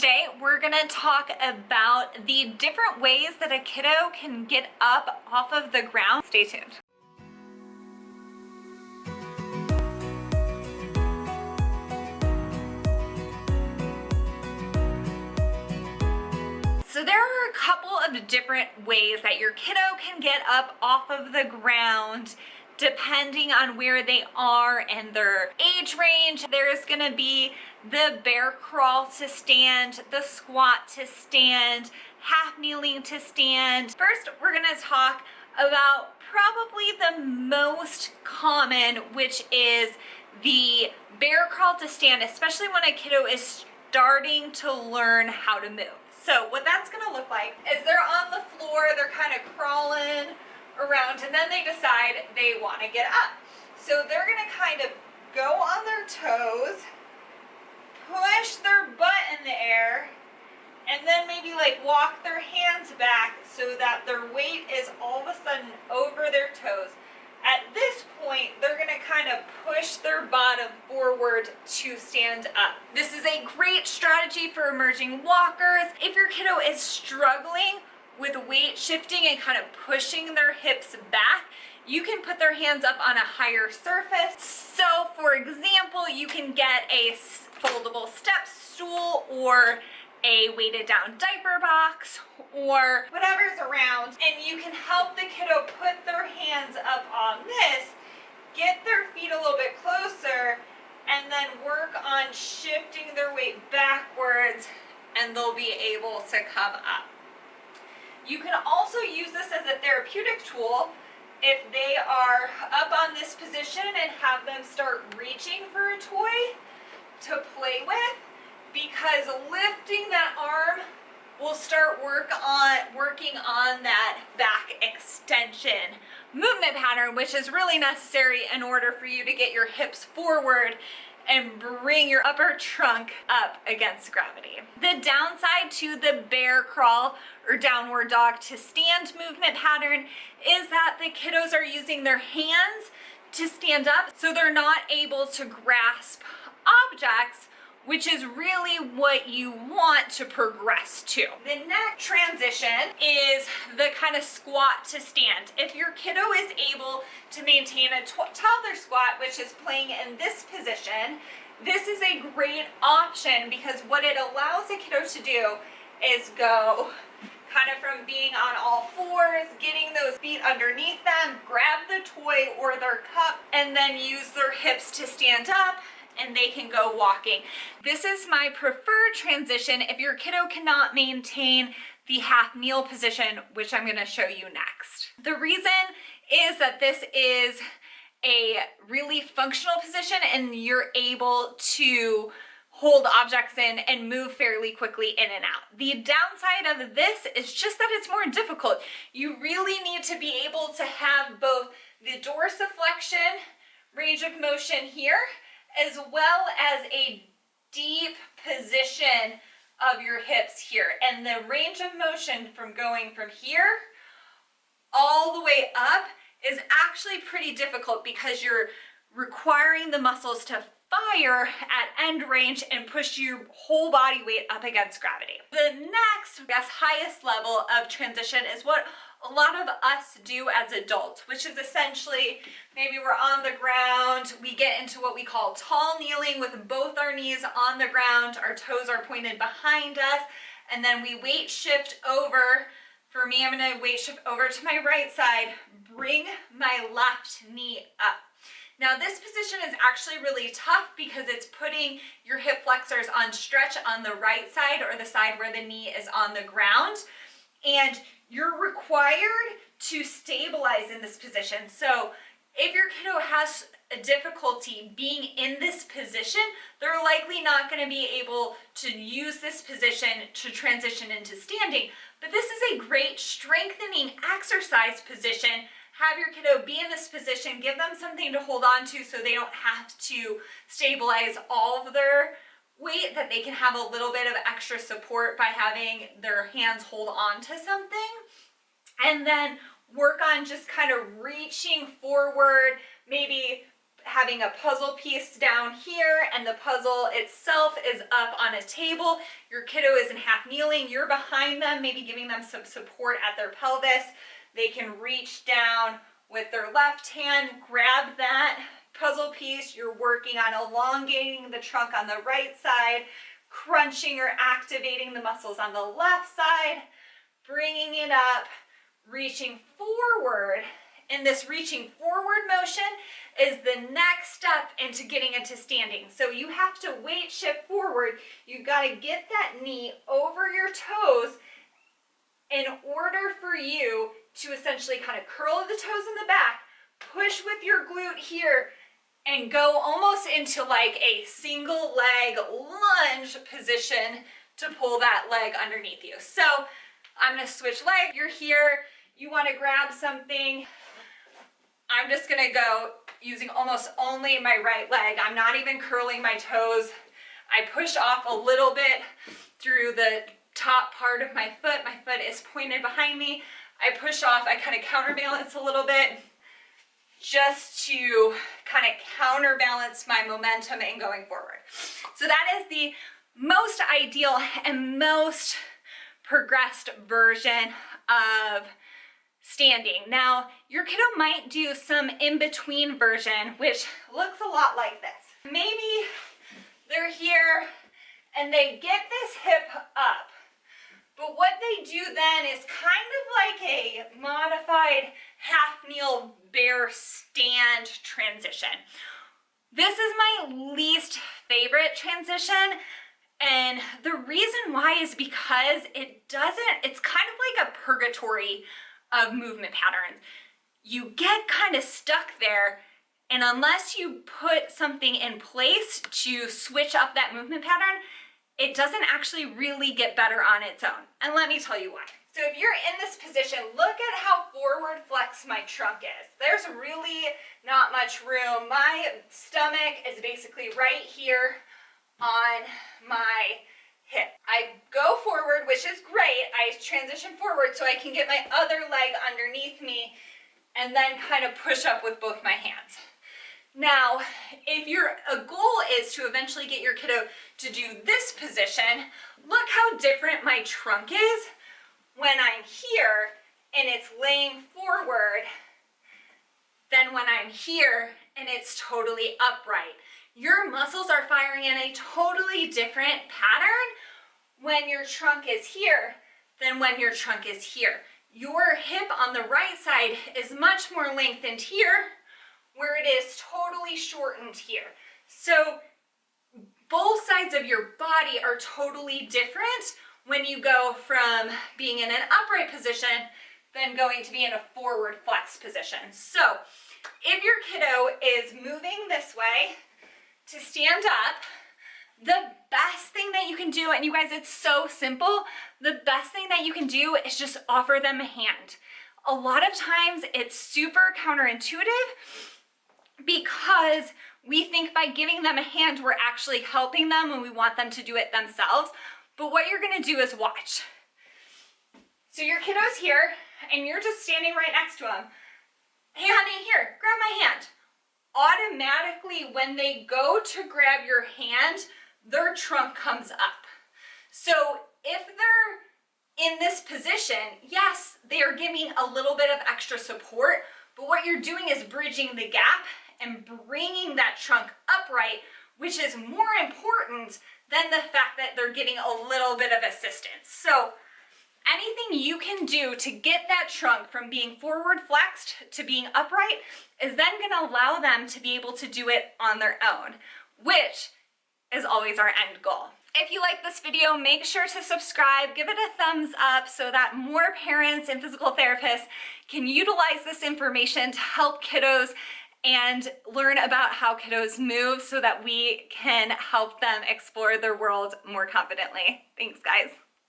Today we're going to talk about the different ways that a kiddo can get up off of the ground. Stay tuned. So there are a couple of different ways that your kiddo can get up off of the ground depending on where they are and their age range. There's gonna be the bear crawl to stand, the squat to stand, half kneeling to stand. First, we're gonna talk about probably the most common, which is the bear crawl to stand, especially when a kiddo is starting to learn how to move. So what that's gonna look like is they're on the floor, they're kind of crawling around, and then they decide they want to get up. So they're going to kind of go on their toes, push their butt in the air, and then maybe like walk their hands back so that their weight is all of a sudden over their toes. At this point, they're going to kind of push their bottom forward to stand up. This is a great strategy for emerging walkers. If your kiddo is struggling with weight shifting and kind of pushing their hips back, you can put their hands up on a higher surface. So for example, you can get a foldable step stool or a weighted down diaper box or whatever's around, and you can help the kiddo put their hands up on this, get their feet a little bit closer, and then work on shifting their weight backwards, and they'll be able to come up. You can also use this as a therapeutic tool if they are up on this position and have them start reaching for a toy to play with, because lifting that arm will start working on that back extension movement pattern, which is really necessary in order for you to get your hips forward and bring your upper trunk up against gravity. The downside to the bear crawl or downward dog to stand movement pattern is that the kiddos are using their hands to stand up, so they're not able to grasp objects, which is really what you want to progress to. The next transition is the kind of squat to stand. If your kiddo is able to maintain a toddler squat, which is playing in this position, this is a great option because what it allows a kiddo to do is go kind of from being on all fours, getting those feet underneath them, grab the toy or their cup, and then use their hips to stand up, and they can go walking. This is my preferred transition if your kiddo cannot maintain the half kneel position, which I'm going to show you next. The reason is that this is a really functional position and you're able to hold objects in and move fairly quickly in and out. The downside of this is just that it's more difficult. You really need to be able to have both the dorsiflexion range of motion here as well as a deep position of your hips here. And the range of motion from going from here all the way up is actually pretty difficult because you're requiring the muscles to fire at end range and push your whole body weight up against gravity. The next, highest level of transition is what a lot of us do as adults, which is essentially maybe we're on the ground, we get into what we call tall kneeling with both our knees on the ground, our toes are pointed behind us, and then we weight shift over. For me, I'm going to weight shift over to my right side, bring my left knee up. Now this position is actually really tough because it's putting your hip flexors on stretch on the right side or the side where the knee is on the ground, and you're required to stabilize in this position. So if your kiddo has a difficulty being in this position, they're likely not going to be able to use this position to transition into standing. But this is a great strengthening exercise position. Have your kiddo be in this position, give them something to hold on to so they don't have to stabilize all of their weight, that they can have a little bit of extra support by having their hands hold on to something. And then work on just kind of reaching forward, maybe having a puzzle piece down here and the puzzle itself is up on a table. Your kiddo is in half kneeling, you're behind them, maybe giving them some support at their pelvis. They can reach down with their left hand, grab that puzzle piece. You're working on elongating the trunk on the right side, crunching or activating the muscles on the left side, bringing it up, reaching forward. And this reaching forward motion is the next step into getting into standing. So you have to weight shift forward. You've got to get that knee over your toes in order for you to essentially kind of curl the toes in the back, push with your glute here, and go almost into like a single leg lunge position to pull that leg underneath you. So I'm going to switch legs. You're here. You want to grab something. I'm just going to go using almost only my right leg. I'm not even curling my toes. I push off a little bit through the top part of my foot. My foot is pointed behind me. I push off. I kind of counterbalance a little bit just to kind of counterbalance my momentum in going forward. So that is the most ideal and most progressed version of standing. Now, your kiddo might do some in-between version, which looks a lot like this. Maybe they're here and they get this hip up, but what they do then is kind of like a modified half-kneel bear stand transition. This is my least favorite transition, and the reason why is because it's kind of like a purgatory of movement patterns. You get kind of stuck there, and unless you put something in place to switch up that movement pattern, it doesn't actually really get better on its own. And let me tell you why. So if you're in this position, look at how forward flex my trunk is. There's really not much room. My stomach is basically right here on my hip. I go forward, which is great. I transition forward so I can get my other leg underneath me and then kind of push up with both my hands. Now, if your goal is to eventually get your kiddo to do this position, look how different my trunk is when I'm here and it's laying forward than when I'm here and it's totally upright. Your muscles are firing in a totally different pattern when your trunk is here than when your trunk is here. Your hip on the right side is much more lengthened here, where it is totally shortened here. So both sides of your body are totally different when you go from being in an upright position than going to be in a forward flex position. So if your kiddo is moving this way to stand up, the best thing that you can do, and you guys, it's so simple, the best thing that you can do is just offer them a hand. A lot of times it's super counterintuitive because we think by giving them a hand, we're actually helping them when we want them to do it themselves. But what you're gonna do is watch. So your kiddo's here and you're just standing right next to him. Hey honey, here, grab my hand. Automatically, when they go to grab your hand, their trunk comes up. So if they're in this position, yes, they are giving a little bit of extra support, but what you're doing is bridging the gap and bringing that trunk upright, which is more important than the fact that they're getting a little bit of assistance. So anything you can do to get that trunk from being forward flexed to being upright is then going to allow them to be able to do it on their own, which is always our end goal. If you like this video, make sure to subscribe, give it a thumbs up so that more parents and physical therapists can utilize this information to help kiddos and learn about how kiddos move so that we can help them explore their world more confidently. Thanks, guys.